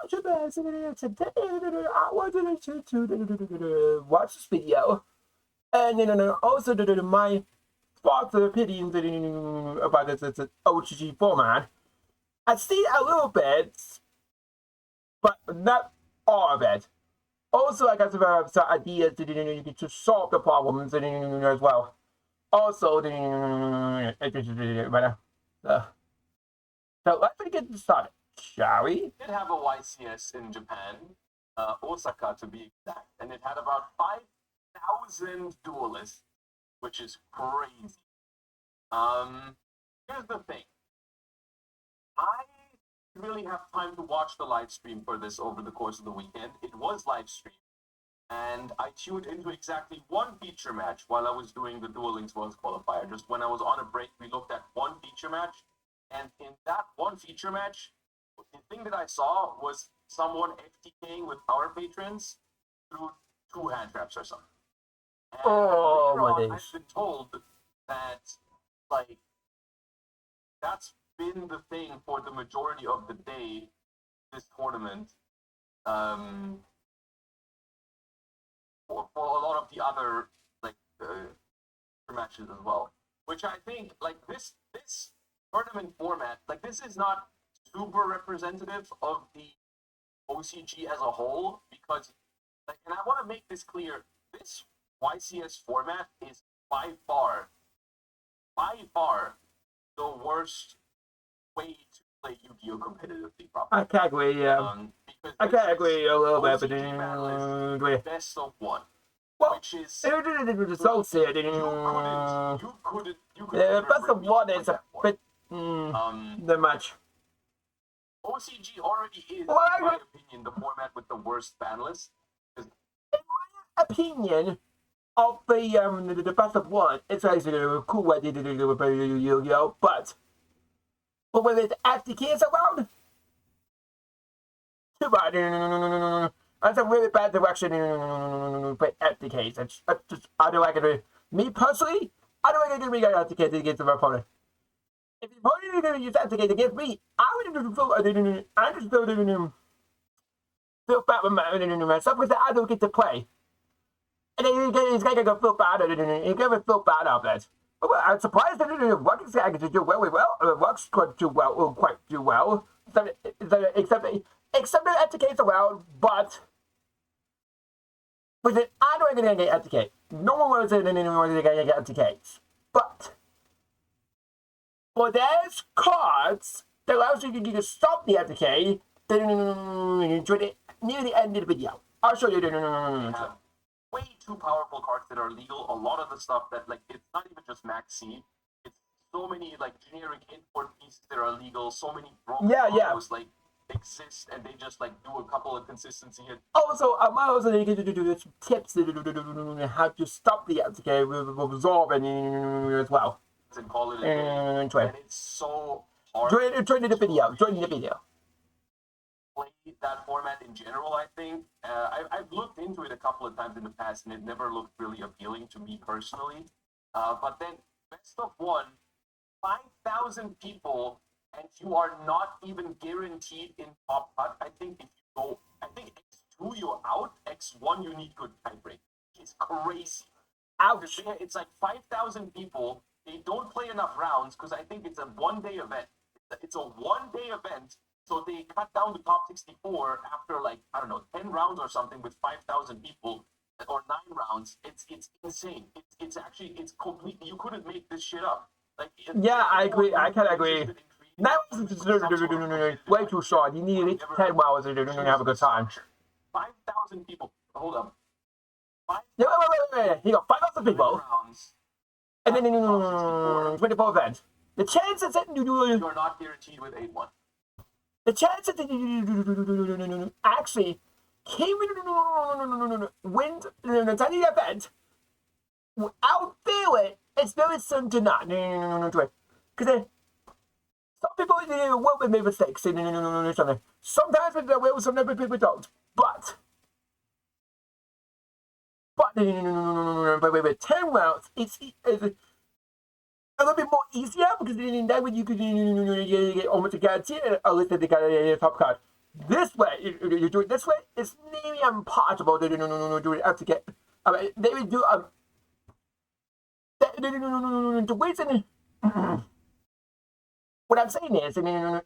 Joshua Schmidt. Today, I wanted to watch this video, and also my thoughts and opinions about this OGG format. I see a little bit, but not all of it. Also, I got some ideas to solve the problems as well. Also, so let's get started, shall we? We did have a YCS in Japan, Osaka to be exact, and it had about 5,000 duelists, which is crazy. Here's the thing. I didn't really have time to watch the live stream for this over the course of the weekend. It was live streamed, and I tuned into exactly one feature match while I was doing the Duel Links Worlds qualifier. Just when I was on a break, we looked at one feature match, and in that one feature match, the thing that I saw was someone FTKing with power patrons through 2 hand traps or something. And later on, I've been told that, like, that's been the thing for the majority of the day this tournament. For a lot of the other matches as well, which I think like this tournament format, like this is not super representative of the OCG as a whole, because like, and I want to make this clear, this YCS format is by far the worst way to play Yu-Gi-Oh competitively properly. I can't agree. I can't agree a little bit, but best of 1. Well, which is the results here. You couldn't. Best of 1 is a bit not much. OCG already is, in my opinion, the format with the worst ban list. In my opinion, of the best of 1, it's actually a cool way to do with Yu-Gi-Oh, but when it's FTKs around, too bad. That's a really bad direction for FTKs. I don't like it. Me personally, I don't like it to be FTKs against my opponent. If the opponent is going to use FTKs against me, I would just feel bad with myself because I don't get to play. And then he's going to go feel bad. He's going to feel bad of it. I'm surprised that Ruck's going to do really well. Ruck's going to do well, quite do well. Except the FTKs around, but with it, I don't think get FTK. No one wants to get FTKs. But there's cards that allows you to stop the FTK near the end of the video. I'll show you. Way too powerful cards that are legal. A lot of the stuff that like it's not even just max C. It's so many like generic import pieces that are legal. So many broken combos like exist, and they just like do a couple of consistency hits. Also, I might also need to do tips how to stop the FTK with resolve as well. And call it a day. And it's so hard. Join the video. Play that format in general, I think. I've looked into it a couple of times in the past, and it never looked really appealing to me personally. But then, best of 1, 5,000 people, and you are not even guaranteed in top cut. I think if you go, X2 you're out, X1 you need good tiebreak. It's crazy. Ouch. It's like 5,000 people. They don't play enough rounds because I think it's a 1-day event. It's a 1-day event. So they cut down the top 64 after 10 rounds or something with 5,000 people, or 9 rounds. It's insane. It's completely, you couldn't make this shit up. I agree. I can agree. That was way too short. You need at least 10 hours to have a good time. 5,000 people. Hold up. Wait. You got 5,000 people. And then 24 events. The chances that you're not guaranteed with 8-1. The chances that actually came wins the tiny event without feeling it's very soon to not. Because some people will make mistakes. Sometimes they will, sometimes people don't. But with 10 rounds, it's a little bit more easier because then that way you could get almost a guarantee, at least they got a top card. this way, you do it this way, it's nearly impossible to do it after get. They would do the reason. What I'm saying is,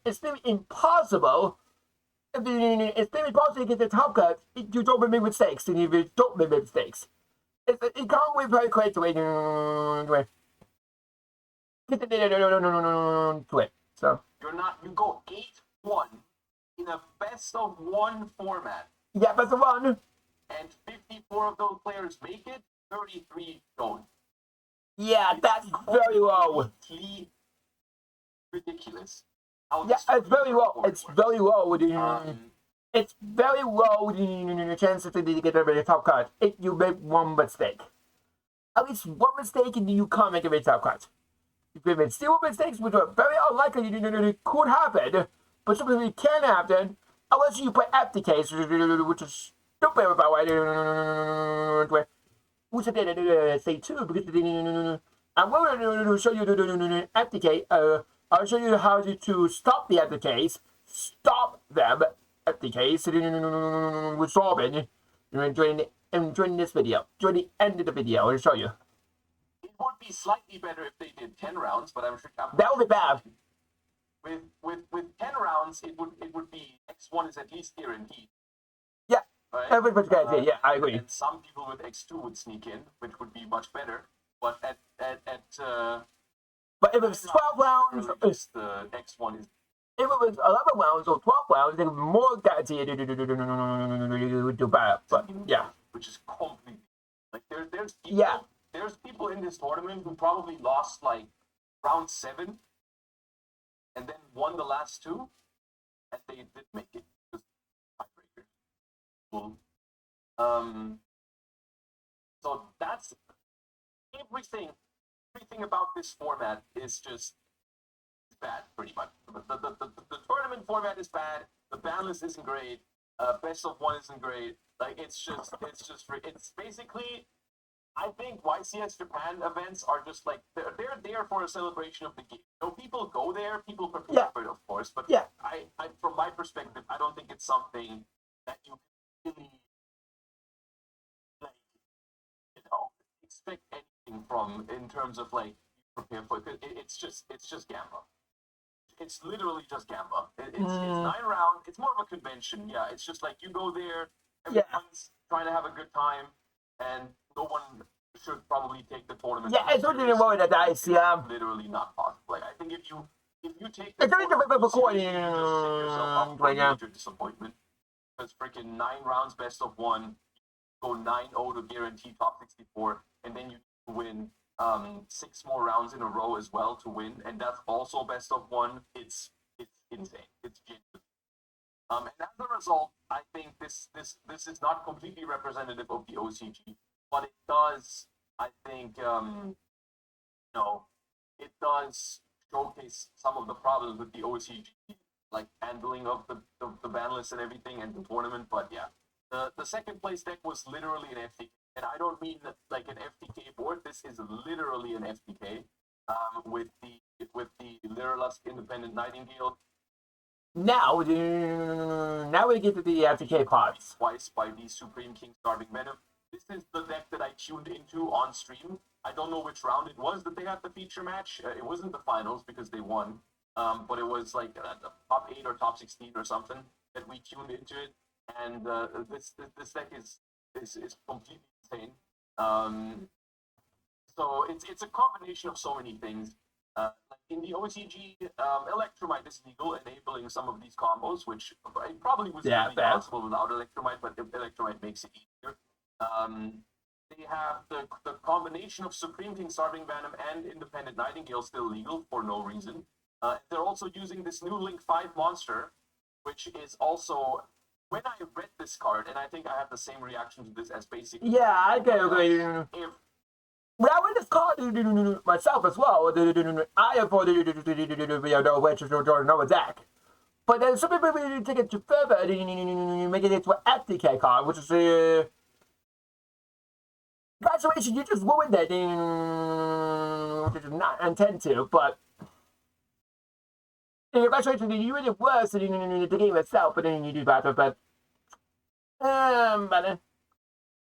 it's nearly impossible. It's nearly impossible to get the top cut if you don't make mistakes, and if you don't make mistakes. It can't wait very quickly to it. So You go 8-1 in a best of one format. yeah, but the one. And 54 of those players make it, 33 don't. Yeah, that's very low. Ridiculous. Yeah, it's very low. It's very low. It's very low the chances to get a top cut if you make one mistake. At least one mistake and you can't make a top cut. If you make still mistakes, which are very unlikely, could happen, but something can happen unless you play FTK, which is stupid about it. Which I did say too, because I'm going to show you the FTK. I'll show you how to stop the FTKs, stop them FTKs with Robin during this video, during the end of the video. I'll show you. It would be slightly better if they did 10 rounds, but I'm sure that would be bad. With 10 rounds, it would be X1 is at least guaranteed. Yeah, right? Everybody's got it. Yeah, I agree. And some people with X2 would sneak in, which would be much better. But but if it was 12 rounds, the X1 is. If it was 11 rounds or 12 rounds, then more guaranteed to do bad. But yeah, which is completely like there's people in this tournament who probably lost like round 7 and then won the last 2, and they did make it just tiebreaker. Cool. So that's everything about this format is just bad, pretty much. The tournament format is bad. The ban list isn't great. Best of one isn't great. Like it's basically. I think YCS Japan events are just like they're there for a celebration of the game. People go there, people prepare for it, of course. But I from my perspective, I don't think it's something that you can really like expect anything from in terms of like prepare for it. It's just Gamba. It's literally just Gamba. It's 9 rounds. It's more of a convention. Yeah, it's just like you go there, everyone's trying to have a good time, and no one should probably take the tournament. Yeah, it's only roll the dice. Yeah, literally not possible. Like I think if you take it's only the recording. you just set yourself up for a major disappointment because freaking 9 rounds, best of one, go 9-0 to guarantee top 64, and then you win 6 more rounds in a row as well to win, and that's also best of one. It's insane. It's genuine. And as a result, I think this is not completely representative of the OCG, but it does. I think it does showcase some of the problems with the OCG, like handling of the ban list and everything, and the tournament. But yeah, the second place deck was literally an FTK. And I don't mean like an FTK board. This is literally an FTK with the Lyrolusk Independent Nightingale. Now we get to the FTK parts. Twice by the Supreme King Starving Venom. This is the deck that I tuned into on stream. I don't know which round it was that they had the feature match. It wasn't the finals because they won, but it was like the top 8 or top 16 or something that we tuned into it. And this deck is completely insane. So it's a combination of so many things. Like in the OCG, Electromite is legal, enabling some of these combos, which it probably was really possible without Electromite, but Electromite makes it easier. They have the combination of Supreme King Starving Venom and Independent Nightingale still legal for no reason. They're also using this new Link 5 monster, which is also. When I read this card, and I think I have the same reaction to this as basically. Yeah, I get it. When I read this card myself as well, I thought which is another deck. But then some people really take it to further, make it into an FTK card, which is graduation. You just ruined it, which is not intended to, but Actually, you really worse than the game itself, but then you do better. But I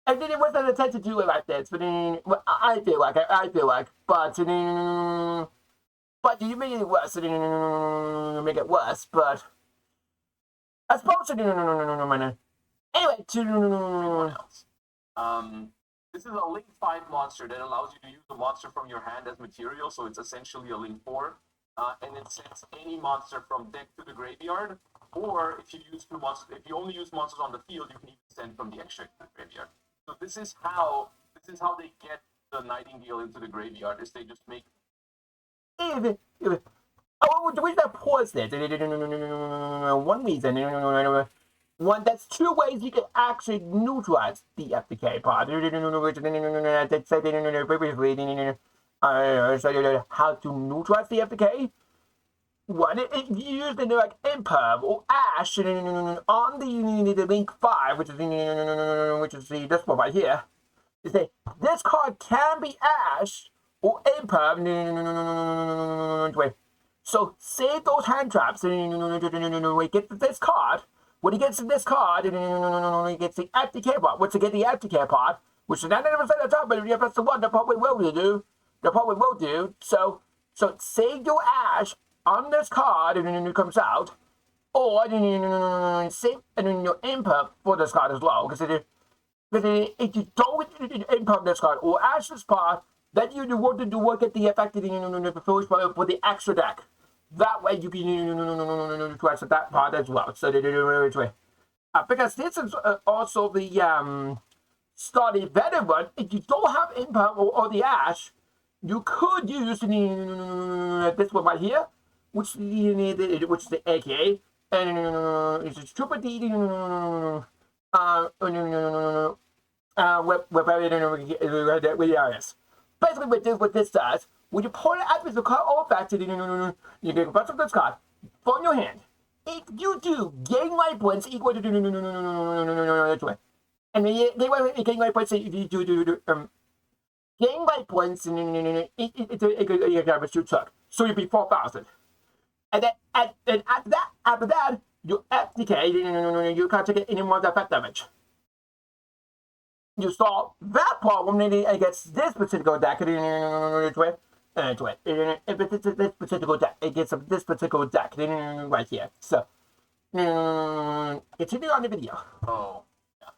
think it wasn't intent to do it like this. But then, well, I feel like, but you make it worse. Make it worse. But I suppose anyway, Everyone else. This is a Link 5 monster that allows you to use the monster from your hand as material, so it's essentially a Link 4. And it sends any monster from deck to the graveyard, or if you use two monsters, if you only use monsters on the field, you can even send from the extract to the graveyard. So this is how they get the Nightingale into the graveyard, is they just make. oh, the reason I paused it. One reason. One, that's two ways you can actually neutralize the FTK pod. How to neutralize the FTK? One, if you use the like Imperv or Ash on the Link 5, which is this one right here, you say this card can be Ash or Imperv. So save those hand traps. Get this card. When he gets this card, he gets the FTK pod. Once you get the FTK pod, which is 99% of the time, but if that's the one, that probably will do. That probably will do. So save your Ash on this card, and then it comes out, or save your Imperv for this card as well. Because if you don't Imperv this card or Ash this card, then you want to work at the effective for the extra deck. That way you can try that part as well. So because this is also the starting better one. If you don't have Imperv or the Ash, you could use this one right here, which is the AKA, and it's a triple D. With areas. Basically, what this does, when you pull it out with the card all back to you get a bunch of this card from your hand. If you do gain life points equal to and gain life points if you do gain life points it's a damage you took. So you'd be 4,000. And then after that, you FTK, you can't take any more effect damage. You solve that problem against this particular deck. If it's this particular deck, it gets this particular deck right here. So, continue on the video. Oh, yeah.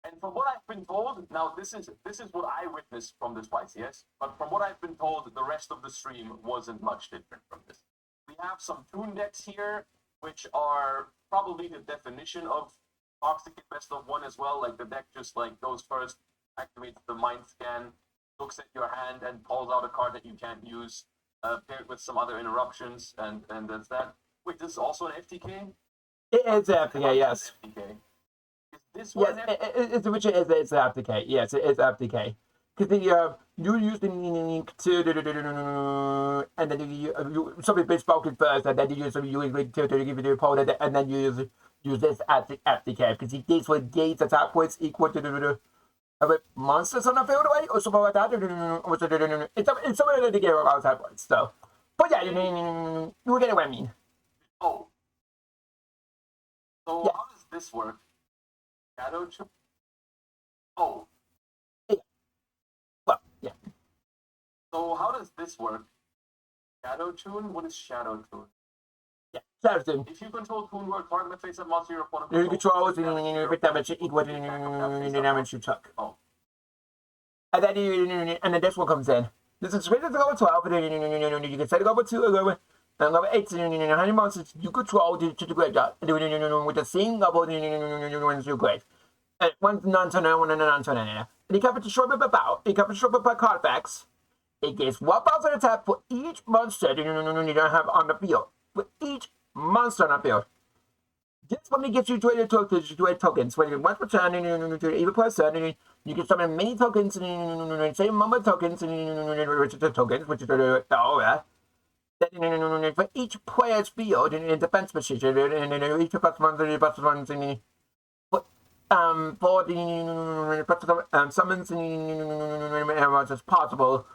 And from what I've been told, now this is what I witnessed from this twice, yes. But from what I've been told, the rest of the stream wasn't much different from this. We have some toon decks here, which are probably the definition of Toxic in best of one as well. Like the deck just like goes first, activates the mind scan, looks at your hand and pulls out a card that you can't use, paired with some other interruptions, and that's that. Wait, this is also an FTK? It is an FTK, yes. FTK. Is this one? Yes, it's an FTK. Yes, it is FTK. Because you use the link to and then you something been spoken first, and then you use link to give you the opponent, and then you use this as the FTK because this will gain attack points equal to monsters on the field away or something like that. It's something to get around attack points. So, but yeah, you get what I mean. Oh, so yeah. How does this work? Shadow. Oh. Yeah. Well, yeah. So how does this work? Shadow Tune? What is Shadow Tune? Yeah, Shadow Tune. If you control Tune Word, target the face of monster your opponent controls and damage equal to the damage you took. Oh. And then this one comes in. This is rated to level 12, and then you can set it level 2 or level 8, and how many monsters you control to the graveyard, with the same level to your grave. And one's non-turner, one and a non-turner. And you can put the short about, you can put short by card effects. It gives 1,000 attack for each monster you don't have on the field. For each monster on the field. This one gives you 20 tokens. When you once per turn, even per turn, you can summon many tokens, same number of tokens, which is the tokens, which is the aura. For each player's field in defense position, and each plus one, for the summons as possible,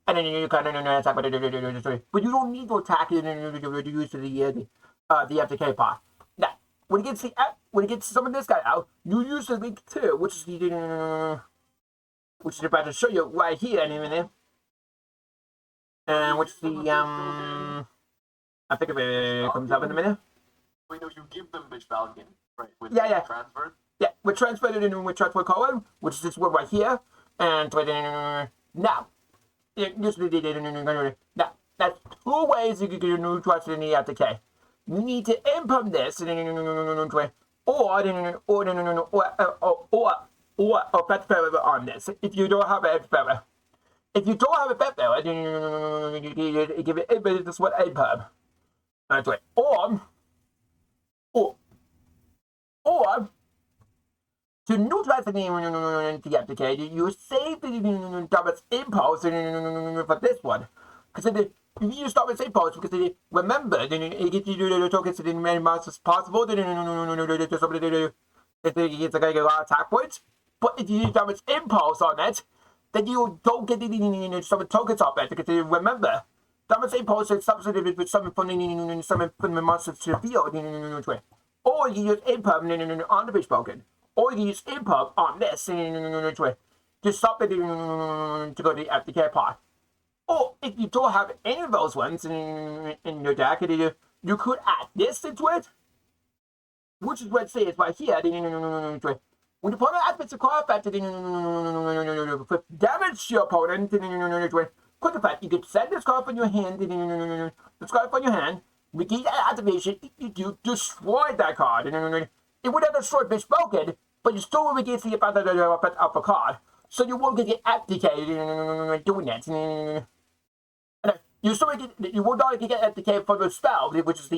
and then you kind of attack, but you don't need to attack it to use the FTK part. Now, when it gets some of this guy out, you use the link 2, which is about to show you right here in a minute, and which is the I think it comes up in a minute. Wait, no, you give them Bitch Falcon, right? With transfer. Yeah, we transferred it in with transfer column, which is this one right here, and now. Now, that's 2 ways you can neutralize in the FTK. You need to input this, or a pet ferret on this. If you don't have a pet ferret, if you don't have a pet ferret, you give it this one a pub. Or to neutralize the FTK, you save the Thomas impulse for this one. Because if you start with impulse, because remember, it gets you the tokens in as many months as possible, it's a lot of attack points. But if you use Thomas impulse on it, then you don't get some tokens off it. Because remember, Thomas impulse is substituted with something from the monsters to the field. Or you use impulse on the bitch broken. Or you use impulse on this to stop it to go to the FTK part. Or if you don't have any of those ones in your deck, you could add this into it, which is what it says right here. When the opponent activates a card effect, damage to your opponent, quick effect, you can send this card from your hand, regain that activation. If you do, destroy that card. It would have destroyed Bitch Broken, but you still will regain the effect of a card. So you won't get FTK doing that. You will not get FTK for the spell, which is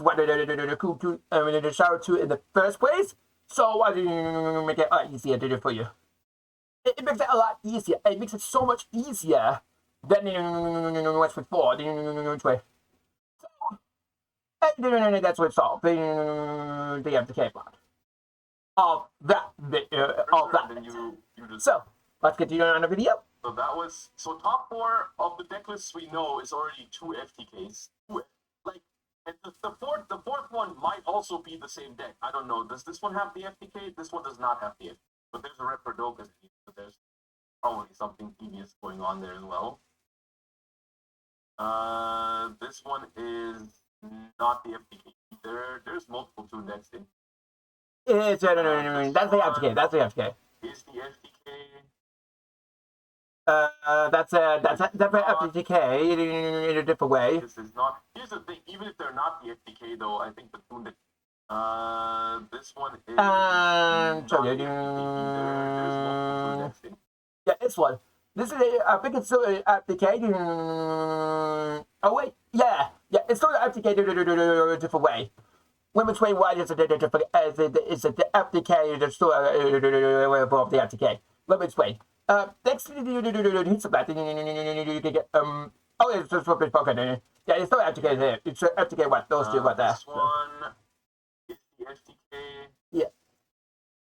what the shower 2 in the first place. So I make it a lot easier to do for you. It makes it a lot easier. It makes it so much easier than what's before. That's what's all. The FTK part of that bit. So let's continue on the video. So that was top 4 of the deck lists we know is already 2 FTKs. And the fourth one might also be the same deck. I don't know. Does this one have the FTK? This one does not have the FTK. But there's a Reprodoka, so there's probably something devious going on there as well. This one is not the FTK. There's multiple 2 decks in. That's the FTK. That's the FTK. Is the FTK? That's FTK in a different way. This is not. Here's the thing. Even if they're not the FTK, though, I think the Toon deck. This one is. There's multiple 2 decks in. Yeah, this one. This is I think it's still FTK. Oh wait, yeah, it's still FTK in a different way. Women's way wide is a different. Is the FTK? There's still above the FTK. Women's way. Next to the hits of that, you can get oh, it's just what spoken. Yeah, it's still FTK there. It's FTK what those 2 right there. This one is the FTK. Yeah.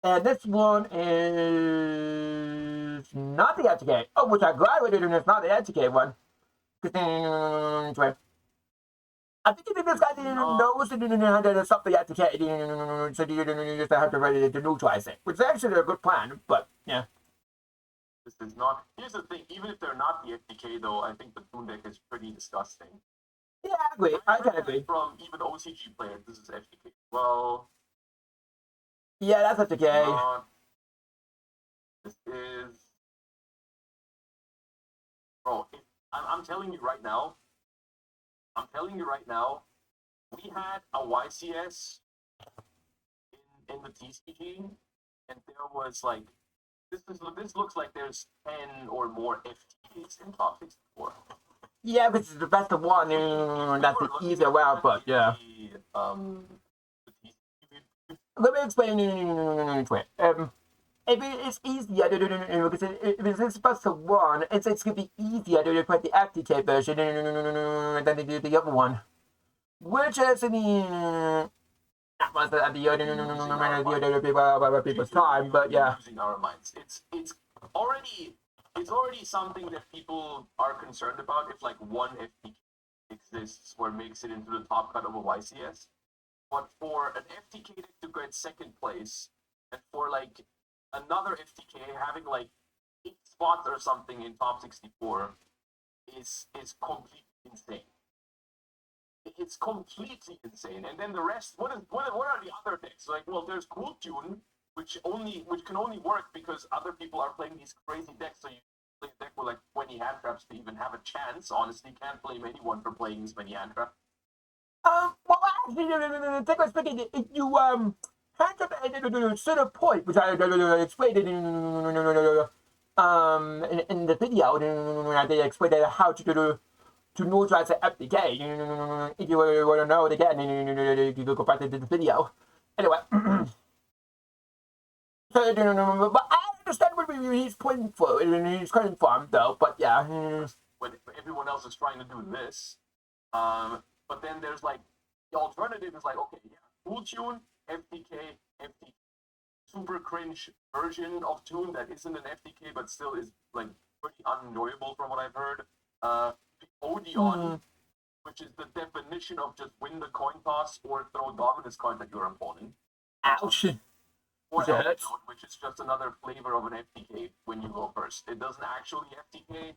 And this one is not the FTK. Oh, which I'm glad with it, and it's not the FTK one. I think if this guy knows how to stop the FTK, so you just have to ready to neutralize it, which is actually a good plan, but yeah. This is not. Here's the thing. Even if they're not the FTK, though, I think the Toon deck is pretty disgusting. Yeah, I agree. I can agree. From even OCG players, this is FTK. Well. Yeah, that's FTK. This is. Bro, I'm telling you right now. We had a YCS in the TCG, and there was like. This looks like there's 10 or more FTKs in top 64. Yeah, this is the best of one. That's the easier way, but yeah. Let me explain. If it's easier because if it's best of one, it's gonna be easier to put the FTK version than to do the other one, which is at the other people's time, but yeah. Losing our minds. It's already it's already something that people are concerned about if like one FTK exists or makes it into the top cut of a YCS. But for an FTK to get second place, and for like another FTK having like 8 spots or something in top 64 is completely insane. It's completely insane. And then the rest, what are the other decks? Like, well, there's Cool Tune, which can only work because other people are playing these crazy decks. So you play a deck with like 20 hand traps to even have a chance. Honestly, can't blame anyone for playing this many hand traps. Well, actually, take a speaking, if you had to set a point, which I explained it in the video, I did explain how to neutralize the FDK. If you want to know it again, you go back to the video. Anyway, so, but I understand what he's pointing for, and he's coming from, though. But yeah, when everyone else is trying to do this, but then there's like the alternative is like, okay, yeah, Cool Tune, FTK, FTK, super cringe version of Tune that isn't an FTK but still is like pretty unenjoyable from what I've heard. Odeon, which is the definition of just win the coin toss or throw dominance cards at your opponent. ouch. Or Elf Zone, which is just another flavor of an FTK when you go first. It doesn't actually FTK,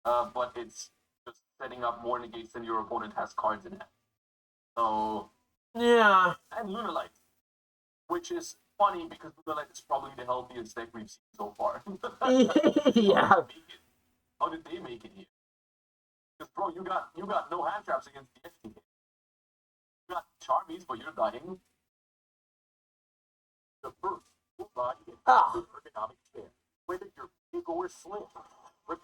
but it's just setting up more negates than your opponent has cards in it. So yeah, and Lunalight, which is funny because Lunalight is probably the healthiest deck we've seen so far. yeah. How did they make it here? Because bro, you got no hand traps against the FTK. You got Charmies, but you're dying. The first full body ergonomic chair, whether you're big or slim, with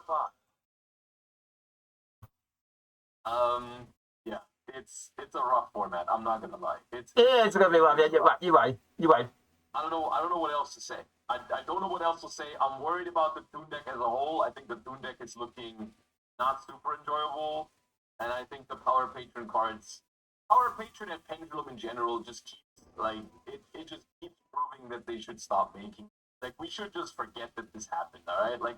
yeah, it's a rough format. I'm not gonna lie. It's gonna be rough. Yeah, you're right. I don't know what else to say. I don't know what else to say. I'm worried about the Toon deck as a whole. I think the Toon deck is looking not super enjoyable, and I think the Power Patron cards, Power Patron and Pendulum in general, just keeps like it just keeps proving that they should stop making. Like we should just forget that this happened. All right, like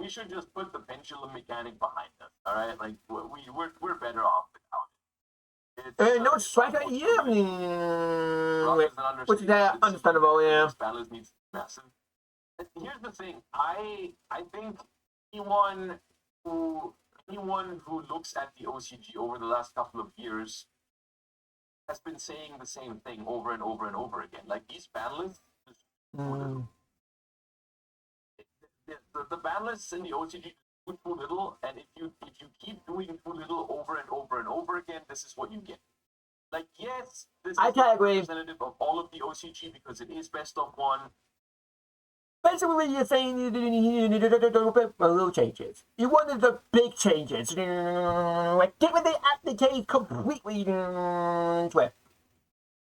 we should just put the pendulum mechanic behind us. All right, like we're better off without it. No striker, yeah. Which is understandable, yeah. Balance needs to be massive. And here's the thing, I think anyone who looks at the OCG over the last couple of years has been saying the same thing over and over and over again. Like these ban lists, the ban lists in the OCG do too little, and if you keep doing too little over and over and over again, this is what you get. Like yes, this is not representative of all of the OCG because it is best of one. Basically, you're saying you little changes. You wanted the big changes. Like, give the FDK completely swift.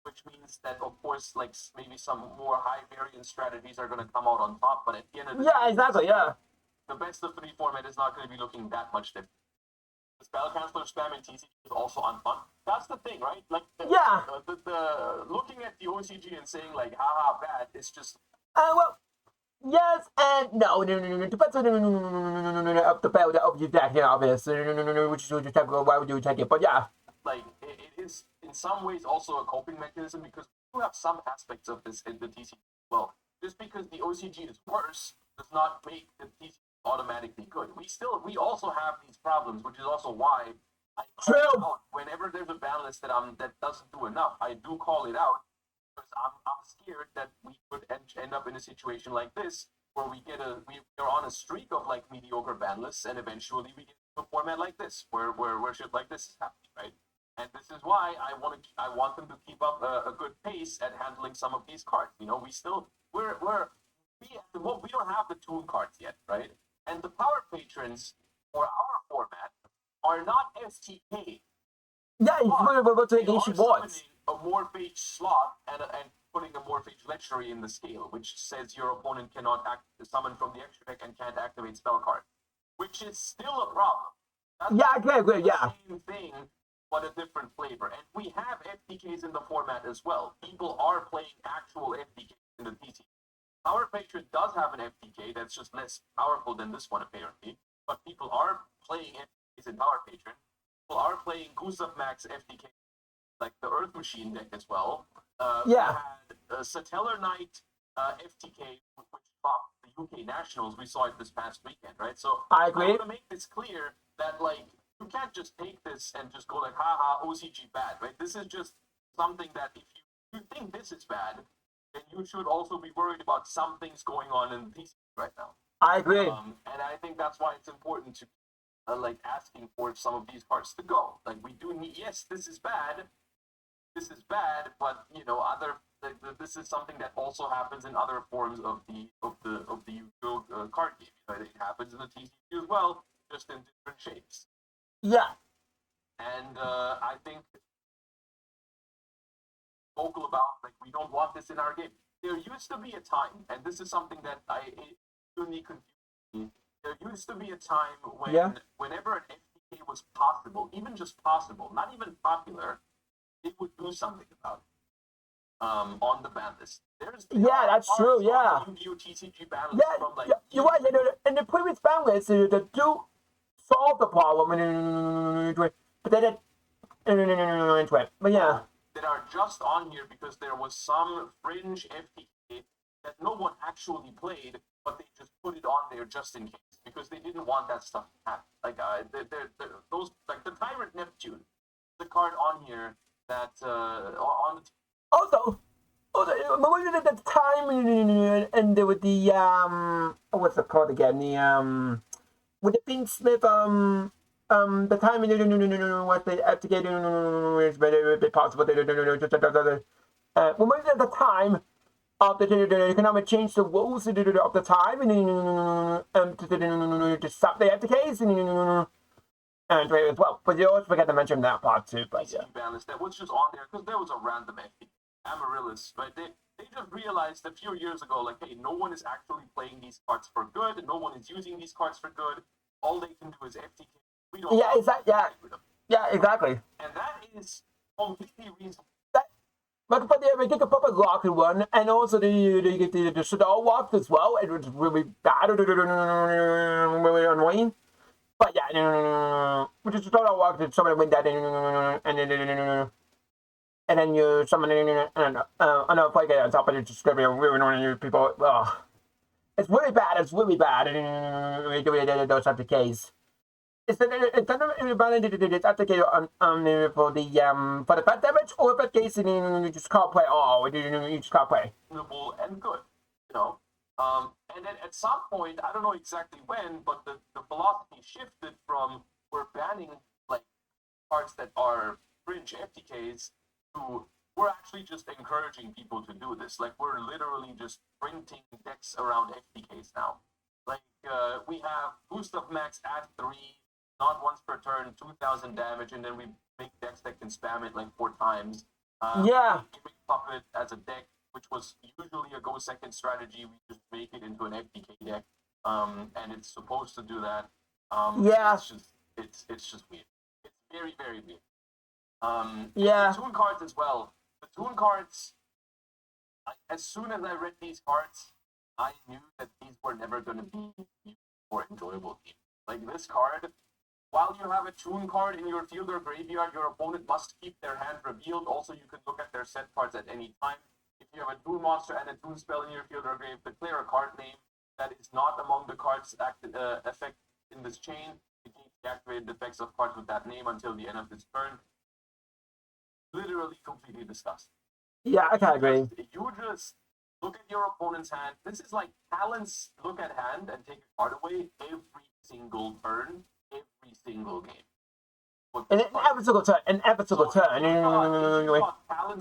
Which means that, of course, like maybe some more high variance strategies are going to come out on top, but at the end of the day, exactly, yeah. The best of 3 format is not going to be looking that much different. The spell counselor spam in TCG is also unfun. That's the thing, right? Like, the looking at the OCG and saying like, haha, bad, it's just. Well. Yes and no. Depends on the belt of your deck, obviously. Which is your type, why would you take it? But yeah. Like, it is in some ways also a coping mechanism because you have some aspects of this in the TCG as well. Just because the OCG is worse does not make the TCG automatically good. We also have these problems, which is also why I call it out. Whenever there's a ban list that doesn't do enough, I do call it out. Because I'm scared that we could end up in a situation like this where we're on a streak of like mediocre ban lists and eventually we get to a format like this where shit like this is happening, right? And this is why I want them to keep up a good pace at handling some of these cards. You know, we don't have the Toon cards yet, right? And the Power Patrons for our format are not STK. Yeah, what she wants. A Morphage slot and putting a Morphage lechery in the scale, which says your opponent cannot summon from the extra deck and can't activate spell card, which is still a problem. That's the same thing, but a different flavor. And we have FTKs in the format as well. People are playing actual FTKs in the TCG. Power Patron does have an FTK that's just less powerful than this one apparently, but people are playing FTKs in Power Patron. People are playing Gustav Max FTK, like the Earth Machine deck as well. We had Satellar Knight FTK, which topped the UK Nationals. We saw it this past weekend, right? So I agree. I want to make this clear that like you can't just take this and just go like, haha, OCG bad, right? This is just something that if you think this is bad, then you should also be worried about some things going on in PC right now. I agree. And I think that's why it's important to like asking for some of these cards to go. Like we do need, yes, this is bad, but you know, this is something that also happens in other forms of the Yu-Gi-Oh card game. You know, it happens in the TCG as well, just in different shapes. Yeah. And I think vocal about like we don't want this in our game. There used to be a time, and this is something that it really confused me. There used to be a time when whenever an FTK was possible, even just possible, not even popular, it would do something about it. On the ban list. That's true. Yeah. Yu-Gi-Oh TCG ban list from like you're right. In the previous ban list, they do solve the problem, but they didn't. But yeah. That are just on here because there was some fringe FTK that no one actually played, but they just put it on there just in case because they didn't want that stuff to happen. Like those like the Tyrant Neptune, the card on here that on the Also, remember the time and there was the what's it called again? The with the Pink Smith the time what they have to get is better possible. Remember the time of the economic change the rules of the time to stop the FTKs and as well. But you always forget to mention that part too. But yeah. Balance that was just on there because there was a random FTK. Amaryllis, right? They just realized a few years ago, like, hey, no one is actually playing these cards for good. No one is using these cards for good. All they can do is FTK. We don't. Yeah, exactly. Yeah, exactly. And that is completely reasonable. But they get the proper rocket one, and also they get the Shadal walk as well. It was really bad, really annoying. But yeah, which is Shadal walk. Somebody win that, and then you summon another play guy on top of it, just really annoying people. Oh, it's really bad. It's really bad. Those types of cases. It's applicated on for the bad damage or bad case, and you just can't play. Oh, you just can't play. And good, you know. And then at some point, I don't know exactly when, but the philosophy shifted from we're banning like cards that are fringe FTKs to we're actually just encouraging people to do this. Like we're literally just printing decks around FTKs now. Like we have Gustav Max at 3, not once per turn, 2,000 damage, and then we make decks that can spam it like 4 times. Gimmick Puppet as a deck, which was usually a go second strategy. We just make it into an FTK deck, and it's supposed to do that. It's just weird. It's very, very weird. The Toon cards as well. The Toon cards, as soon as I read these cards, I knew that these were never going to be more enjoyable games. Like this card, while you have a Toon card in your field or graveyard, your opponent must keep their hand revealed. Also, you can look at their set cards at any time. If you have a Toon monster and a Toon spell in your field or grave, declare a card name that is not among the cards effect in this chain. Negate the activated effects of cards with that name until the end of this turn. Literally completely disgusting. Yeah, I can agree. You just look at your opponent's hand. This is like Talon's look at hand and take a card away every single turn, every single game. Every single turn. Talon's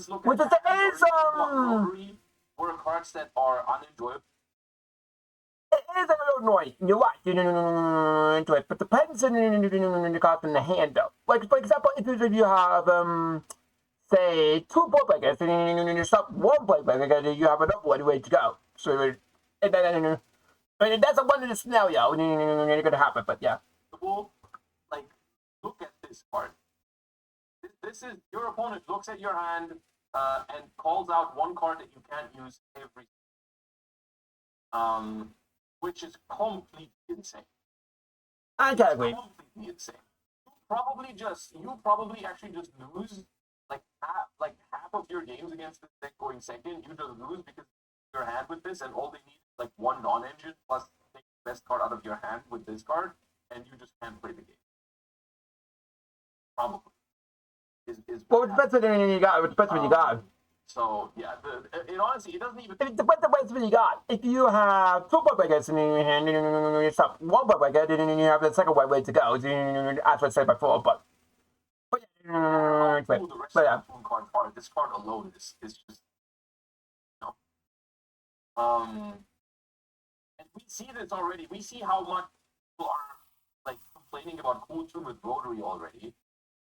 look at hand robbery were cards that are unenjoyable. It is a little annoying. You're right. But depends on the card in the hand, though. Like, for example, if you have say 2 ball breakers, and you stop 1 ball breaker, you have another one ready to go. So, and then, that's a one in the scenario, and it's gonna happen. But yeah. Like, look at this card. This is your opponent looks at your hand and calls out 1 card that you can't use every. which is completely insane. I can't agree. Completely insane. You probably actually just lose half of your games against this deck going second. You just lose because your hand with this, and all they need is like one non-engine plus take the best card out of your hand with this card, and you just can't play the game. Probably is Well, it's better than you got. It's better than you got. So yeah, it honestly it doesn't even. It's better than you got. If you have two white breakers in your hand, you stop one white breaker, then you have the second white way to go. As I said before, but The rest of the card part. This card alone is just you know. And we see this already. We see how much people are like complaining about Cool Tune with Rotary already.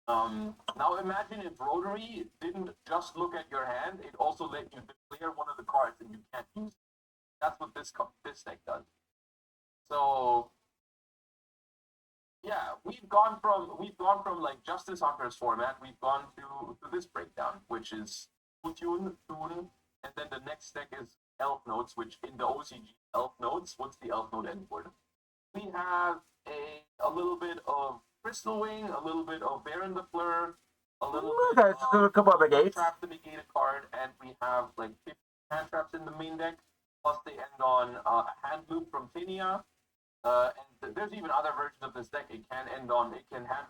Now imagine if Rotary didn't just look at your hand, it also let you declare one of the cards and you can't use it. That's what this deck does. So yeah, we've gone from like Justice Hunters format, we've gone to this breakdown, which is Tune, and then the next deck is Elf Notes, which in the OCG Elf Notes, what's the Elf Note endboard? We have a little bit of Crystal Wing, a little bit of Baron the Fleur, a little bit a couple of negates. Trap the negated card, and we have like 50 hand traps in the main deck, plus they end on a hand loop from Tinia. And there's even other versions of this deck. It can hand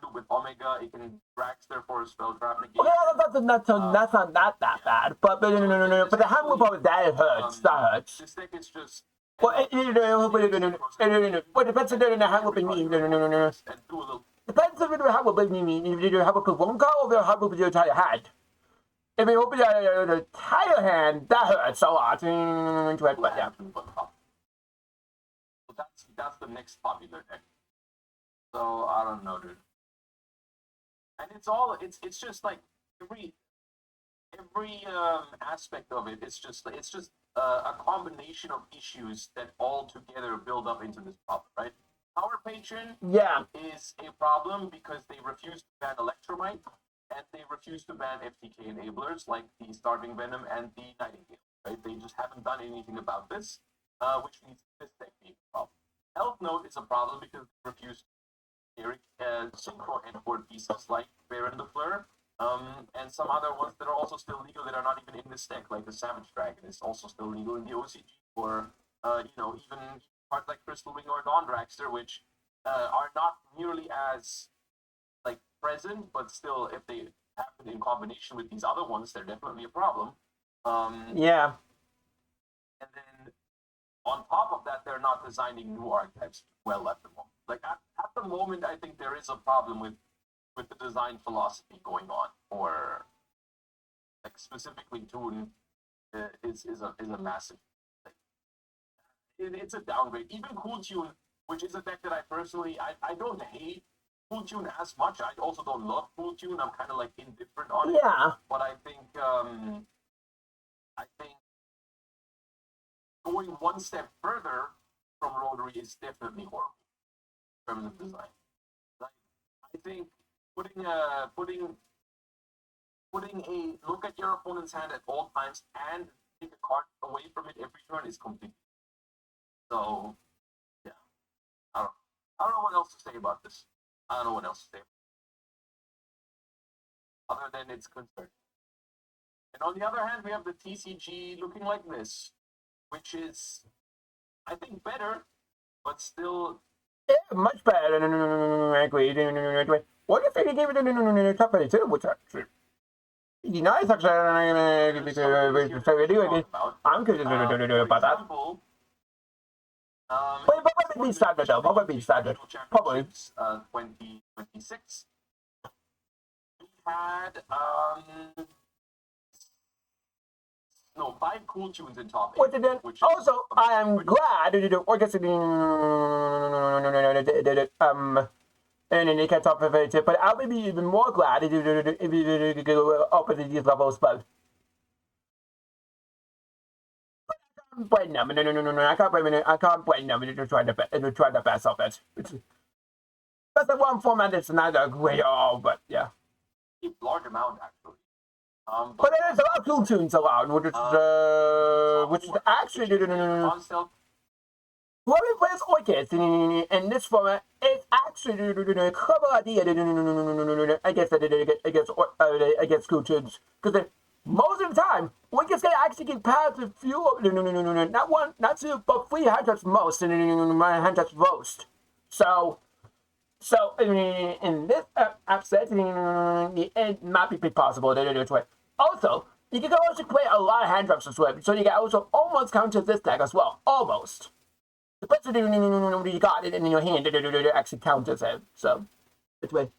loop with Omega. It can Dragster for a spell trap negate. Okay, that's not that bad. But the hand loop of that hurts. That hurts. This deck is just. Well, it depends on the hand loop mean. And do a little. Depends on the hand loop mean. If you have a one card or the hand loop your entire hand. If you open the entire hand, that hurts a lot. But yeah. That's the next popular deck. So I don't know, dude. And it's just like every aspect of it. It's just a combination of issues that all together build up into this problem, right? Power Patron is a problem because they refuse to ban Electromite and they refuse to ban FTK enablers like the Starving Venom and the Nightingale, right? They just haven't done anything about this, which means this deck being a problem. Elf Note is a problem because they refuse to synchro endboard pieces like Baron the Fleur, and some other ones that are also still legal that are not even in this deck, like the Savage Dragon is also still legal in the OCG, or even cards like Crystal Wing or Dawn Dragster, which are not nearly as like present, but still, if they happen in combination with these other ones, they're definitely a problem. Yeah. And then on top of that, they're not designing new archetypes well at the moment. Like at the moment, I think there is a problem with the design philosophy going on, or like specifically Toon is a massive thing. It's a downgrade. Even Cool Tune, which is a deck that I personally I don't hate Cool Tune as much. I also don't love Cool Tune. I'm kind of like indifferent on it. Yeah. But I think going one step further from Rotary is definitely horrible in terms of design. Like, I think putting a look at your opponent's hand at all times and take a card away from it every turn is completely. So yeah, I don't know what else to say about this. I don't know what else to say other than it's concerning. And on the other hand, we have the TCG looking like this, which is, I think, better, but still. Yeah, much better. I agree. What if they gave it a top 82, which actually pretty nice, actually. I'm curious about that. But what would be standard, though? What would be standard? Probably. 2026. We had, 5 Cool Tunes in top 8. Also, I am glad and then they can top of it, but I would be even more glad if you go up at these levels, but blame them. No. I can't blame them to try the best of it. But the one format is neither great at all, but yeah. A large amount, actually. But there's a lot of Cool Tunes allowed, which is actually whoever plays Orchid in this format is actually a clever idea against Kutuns. Because most of the time, Orchids can actually get past a few, not one, not two, but three hunters most, my hunters most. So in this upset, it might be possible to do it. Also, you can also play a lot of hand drops as well, so you can also almost counter this deck as well, almost. The person you got it in your hand actually counters it, so this way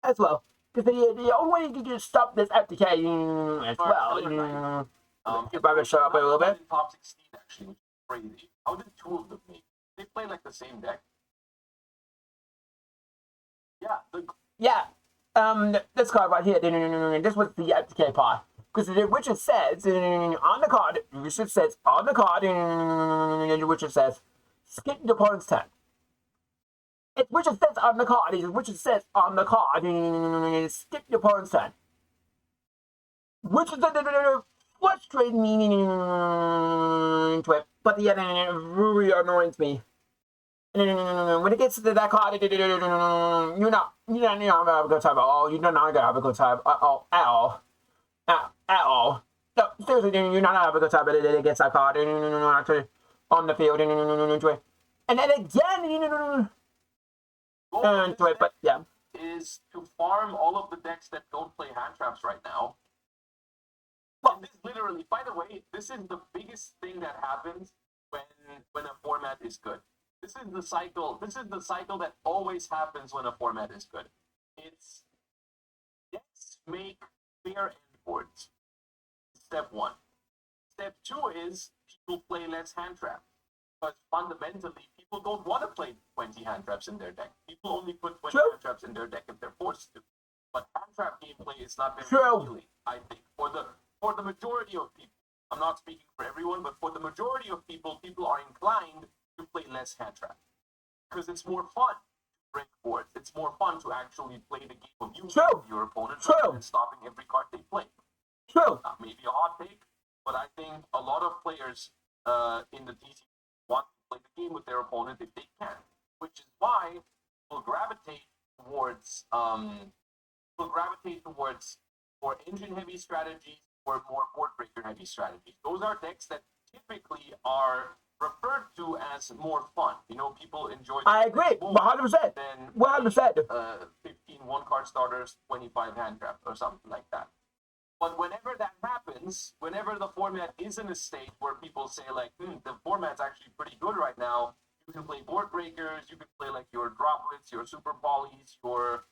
as well. Because the only way you can stop this FTK as well, if I can show up a little bit. Top 16 actually, which is crazy. How did two of them make? They play like the same deck. Yeah. This card right here, this was the FTK part. Because which it says on the card, which it says on the card, which it says, skip the opponent's turn. Which it says on the card, which it says on the card, skip the opponent's turn. Which is frustrating me to it, but yet it really annoys me. When it gets to that card, you're not gonna have a good time at all. You're not gonna have a good time at all. At all. No, seriously, you're not gonna have a good time, but it gets that card actually on the field, and then again, but yeah, is to farm all of the decks that don't play hand traps right now. Well, this literally, by the way, this is the biggest thing that happens when a format is good. This is the cycle. This is the cycle that always happens when a format is good. It's decks make clear end boards. Step one. Step two is people play less hand traps. Because fundamentally, people don't want to play 20 hand traps in their deck. People only put 20 hand traps in their deck if they're forced to. But hand trap gameplay is not very appealing, I think. For the majority of people, I'm not speaking for everyone, but for the majority of people, people are inclined to play less hand trap. Because it's more fun to break boards. It's more fun to actually play the game of using your opponent and stopping every card they play. Maybe a hot take, but I think a lot of players in the DC want to play the game with their opponent if they can, which is why people gravitate towards more engine-heavy strategies or more board-breaker-heavy strategies. Those are decks that typically are referred to as more fun. People enjoy. I agree, 100%. Then 100%. 15 one-card starters, 25 hand trap, or something like that. But whenever that happens, whenever the format is in a state where people say like, the format's actually pretty good right now, you can play board breakers, you can play like your droplets, your super polys, your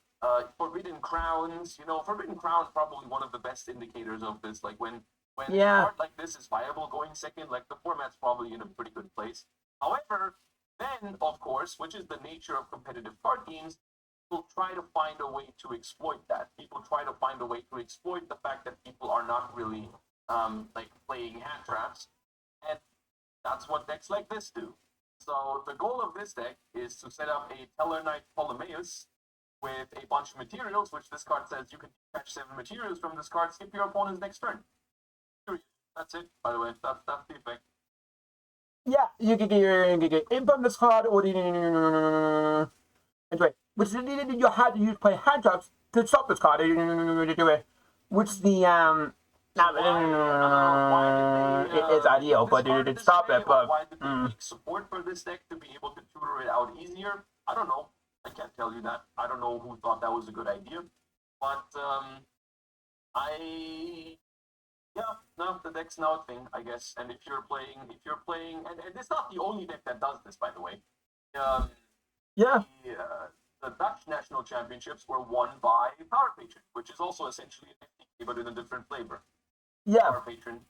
forbidden crowns. Forbidden crown probably one of the best indicators of this. Like when a card like this is viable going second, like the format's probably in a pretty good place. However, then of course, which is the nature of competitive card games, people try to find a way to exploit that. People try to find a way to exploit the fact that people are not really playing hand traps, and that's what decks like this do. So the goal of this deck is to set up a Teller Knight Ptolemaeus with a bunch of materials, which this card says you can catch 7 materials from this card, skip your opponent's next turn. That's it, by the way. That's the effect. Yeah, you can get in from this card or anyway, which you had to use play hand traps to stop this card. Which the it's ideal, but it did stop it. But why did they make support for this deck to be able to tutor it out easier? I don't know. I can't tell you that. I don't know who thought that was a good idea, but the deck's now a thing, I guess. And if you're playing, and it's not the only deck that does this, by the way. The Dutch national championships were won by Power Patron, which is also essentially an FTK, but in a different flavor. Power Patron.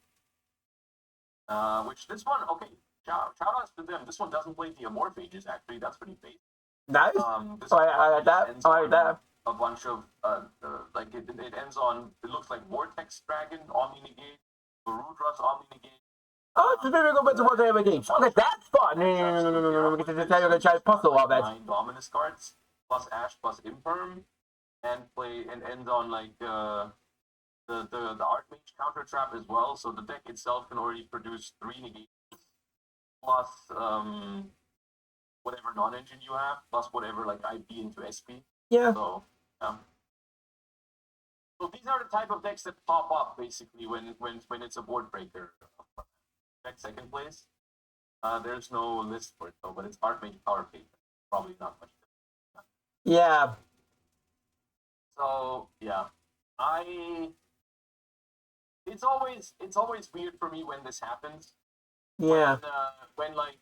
Which this one, okay, shout outs to them. This one doesn't play the Amorphages, actually. That's pretty basic. Nice. I like that. I like that. A bunch of it ends on, it looks like Vortex Dragon, Omni Negate, Barudras, Omni Negate. Oh, it's very good to work every game. Okay, that's fun. We can try to puzzle all that. 9 Dominus cards, plus Ash, plus Imperm, and end on like the Archmage counter trap as well. So the deck itself can already produce 3 negations. plus whatever non-engine you have, plus whatever like IP into SP. Yeah. So these are the type of decks that pop up basically when it's a board breaker. Next second place. There's no list for it though, but it's art made power play. Probably not much. Yeah. So yeah, I. It's always weird for me when this happens. Yeah. When I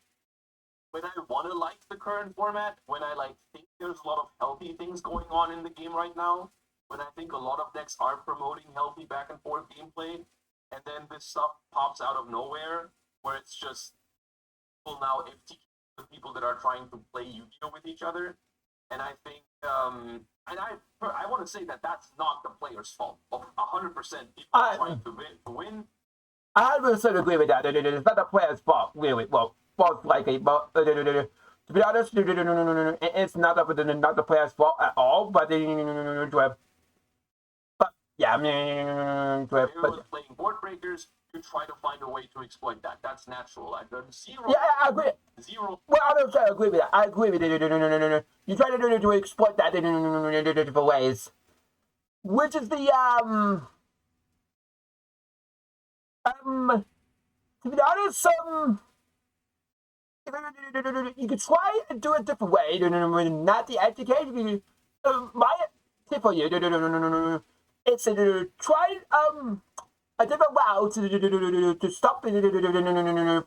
want to like the current format, when I like think there's a lot of healthy things going on in the game right now, when I think a lot of decks are promoting healthy back and forth gameplay, and then this stuff pops out of nowhere, where it's just people now FTK the people that are trying to play Yu-Gi-Oh with each other, and I think, and I want to say that that's not the player's fault. 100%, people are trying to win. I 100% agree with that. It's not the player's fault, really. Well, most likely, but to be honest, it's not the player's fault at all. But yeah, I mean, If you was playing board breakers, you try to find a way to exploit that. That's natural. Like zero. Yeah, I agree. Zero. Well, I don't agree with that. I agree with it. You try to exploit that in different ways, which is the to be honest, you could try and do it a different way, not the education. My tip for you, it's try a different route to stop for the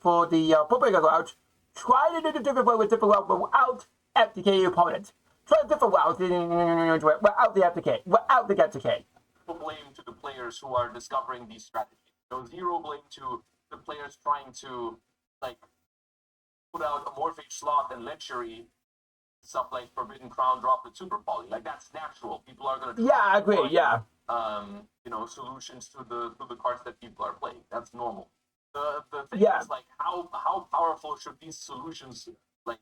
football route. Try to do a different way with different route without FTK your opponent. Try a different route without the FTK, without the FTK. Blame to the players who are discovering these strategies. So zero blame to the players trying to like put out a Morphage Sloth and Lechery, stuff like Forbidden Crown drop with Super Poly. Like that's natural. People are gonna I agree. Find, solutions to the cards that people are playing. That's normal. The thing is like how powerful should these solutions like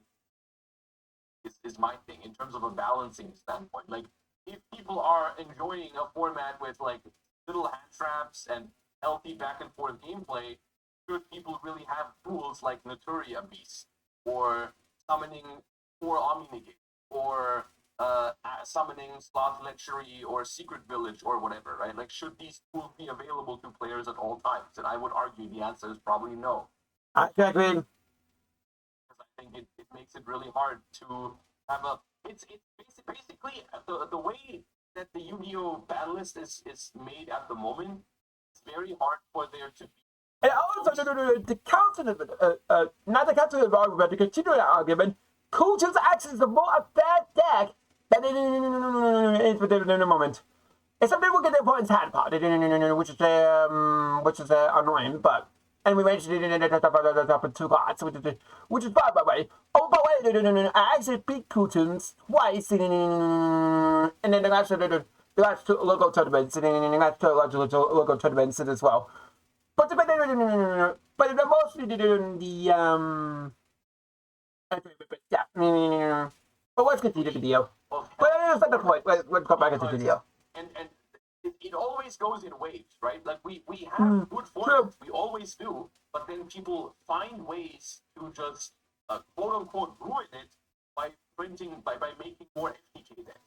is my thing in terms of a balancing standpoint. Like if people are enjoying a format with like little hand traps and healthy back and forth gameplay, should people really have tools like Naturia Beast or summoning 4 Omni-Negate or summoning Sloth Lechery or Secret Village or whatever, right? Like, should these tools be available to players at all times? And I would argue the answer is probably no. I agree. Because I think it makes it really hard to have a. It's basically the way that the Yu-Gi-Oh ban list is made at the moment. It's very hard for there to be. And also, to counter not to counter the argument, but to continue the argument, Coach's access is more a bad deck than in the moment. And some people get their points hand pot, which is annoying, but. And we managed to top of 2 cards, which is fine, by the way. Oh, by the way, I actually beat Coutons twice, and then the last 2 local tournaments, and then the last 2 local tournaments as well. But the mostly the yeah. But let's continue the video. But that's not the point. Let's go back into the video. And it always goes in waves, right? Like we have good formats, we always do, but then people find ways to just quote unquote ruin it by making more FTK decks.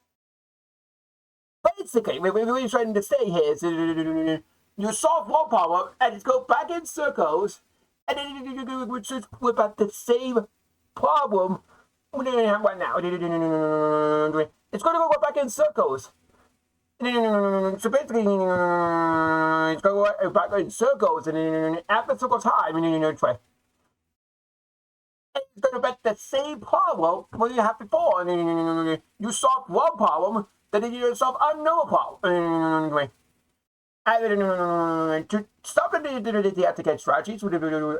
Basically, what we're trying to say here is you solve one problem and it goes back in circles, and then you just flip out the same problem right now. It's going to go back in circles. So basically, it's going to go back in circles, and after circle time, it's going to be the same problem what you had before. You solve one problem, then you solve another problem. To stop the etiquette strategies,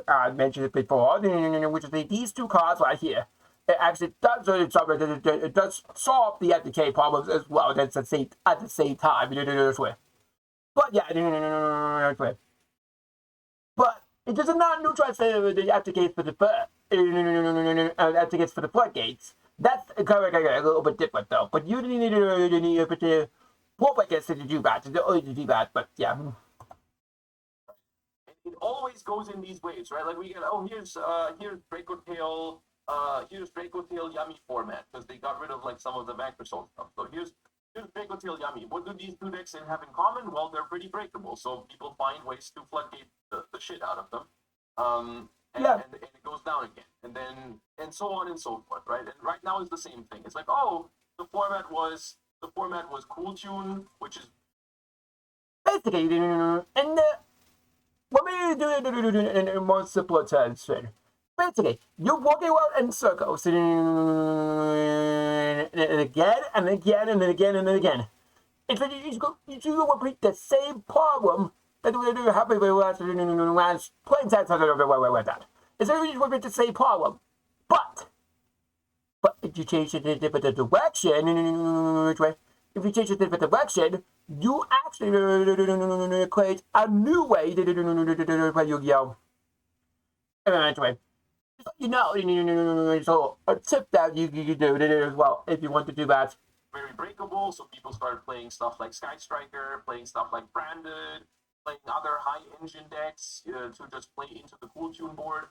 I mentioned it before, which is these 2 cards right here. It actually does it does solve the FTK problems as well at the same time. But yeah, but it does not neutralize the FTKs for the FTKs for the floodgates. That's a little bit different though. But you need to pull back to do that, to do that. But yeah. always goes in these waves, right? Like we get, here's Draco Tail, Yummy format because they got rid of like some of the Vanquish Soul stuff. So here's Draco Tail Yummy. What do these two decks have in common? Well, they're pretty breakable, so people find ways to floodgate the shit out of them. And it goes down again, and so on and so forth, right? And right now is the same thing. It's like, the format was Cool Tune, which is basically, and let me do it in more simpler terms. Basically, you're walking around in circles, and again and again and again and again. It's like you repeat the same problem that we happened with last playing sets with that. It's like you repeat the same problem, but if you change it in a different direction, you actually create a new way to play Yu-Gi-Oh! Anyway, so a tip that you can do as well if you want to do that. Very breakable, so people started playing stuff like Sky Striker, playing stuff like Branded, playing other high engine decks to just play into the Cool Tune board.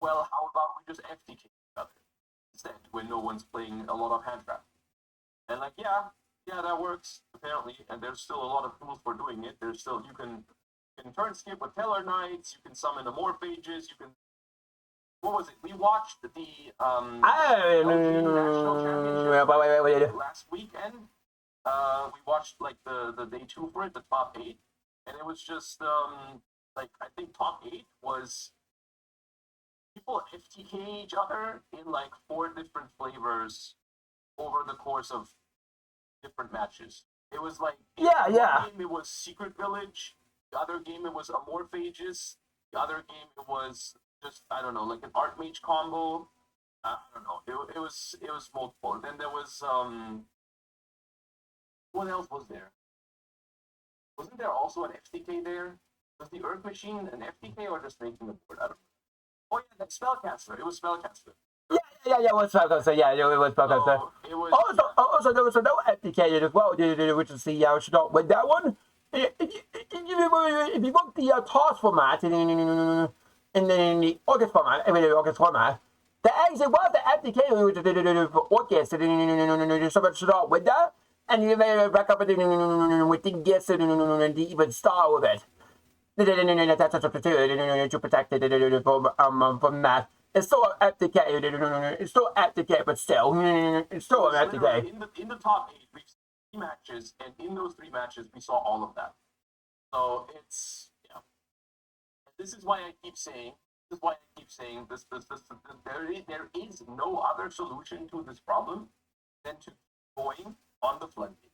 Well, how about we just FTK each other instead when no one's playing a lot of hand trap? And like, yeah, that works apparently, and there's still a lot of tools for doing it. There's still you can turn skip with Teller Knights, you can summon the Morphages, you can. What was it? We watched the National Championship last weekend. We watched like the day 2 for it, the top 8, and it was just like I think top 8 was people FTK each other in like 4 different flavors over the course of different matches. It was like one game it was Secret Village, the other game it was Amorphages, the other game it was just I don't know, like an Archmage combo. I don't know. It was multiple. Then there was what else was there? Wasn't there also an FTK there? Was the Earth Machine an FTK or just making the board? I don't know. Oh yeah, that Spellcaster. It was Spellcaster. Yeah, it was Spellcaster. Yeah, it was Spellcaster. So it was also there was no FTK as well, which is the start with that one. If you look the toss format and then the August format, the exit was the FTK for August, so much start with that, and you back up with the guess and the even start with it. To protect it from that. It's still FTK. It's still FTK, but still, it's still an FTK. In the top 8, we've seen 3 matches, and in those 3 matches, we saw all of that. So it's This is why I keep saying. This. There is no other solution to this problem than to going on the floodgate.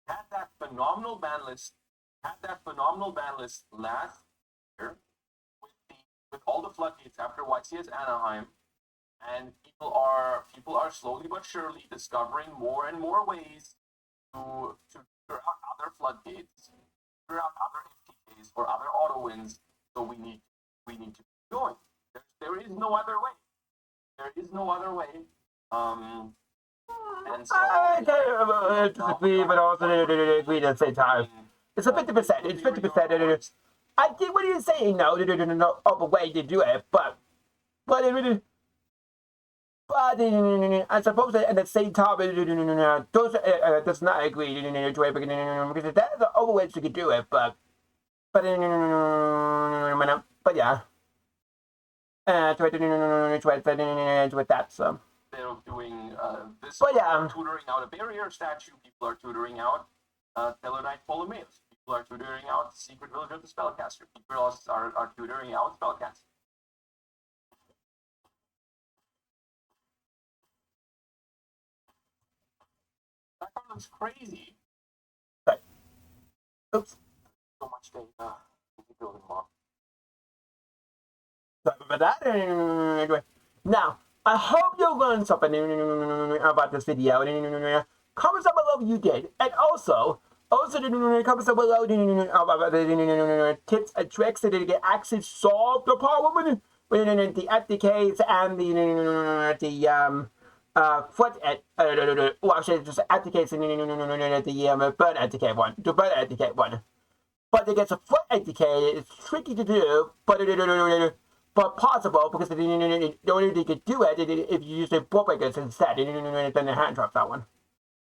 Had that phenomenal ban list last year with all the floodgates after YCS Anaheim, and people are slowly but surely discovering more and more ways to figure out other floodgates, figure out other FTKs or other auto wins. So we need to keep going. There is no other way. And so I disagree, but also agree at the same time. It's a 50%. It's 50%. I get what you're saying. No other way to do it, but I suppose at the same time, those does not agree because that's the other way you could do it, but yeah. With that, so. They're doing this. But yeah. Tutoring out a barrier statue. People are tutoring out Tellarknight Polomeus. People are tutoring out Secret Village of the Spellcaster. People are tutoring out Spellcaster. That card looks crazy. Right. Oops. So much data. Building block. Sorry about that. Anyway, now I hope you learned something about this video. Comment down below if you did, and also comment down below about the tips and tricks that can actually solve the problem with the FTKs and the foot well, actually just FTKs and the burn FTK one, the burn FTK one. but it gets a foot indicated. It's tricky to do, but possible because the only way you could do it if you use the ball breakers instead, then the hand drops that one.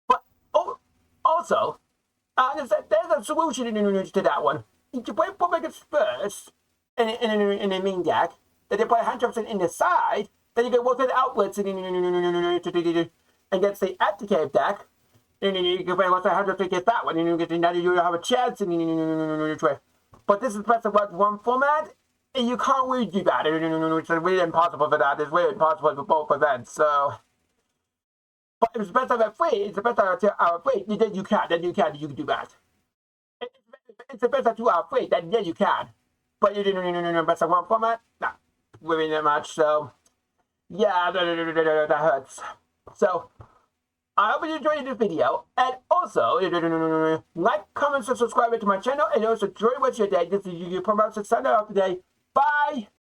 But also, there's a solution to that one. You can play ball breakers first in the main deck, then you play hand drops in the side, then you can work with the outlets against the activated deck. And you can play lots of hundreds against that one, and now you have a chance. But this is best of one format, and you can't really do that. It's really impossible for that. It's really impossible for both events. So, but if it's best of a free, it's the best of 2 hour free. Then you can do that. It's the best of 2 hour free. Then you can. But best of one format, not really that much. So, yeah, that hurts. So. I hope you enjoyed this video, and also, like, comment, and subscribe to my channel, and also enjoy what's your day. This is Yu-Gi-Oh! Promotion, signing off today. Bye!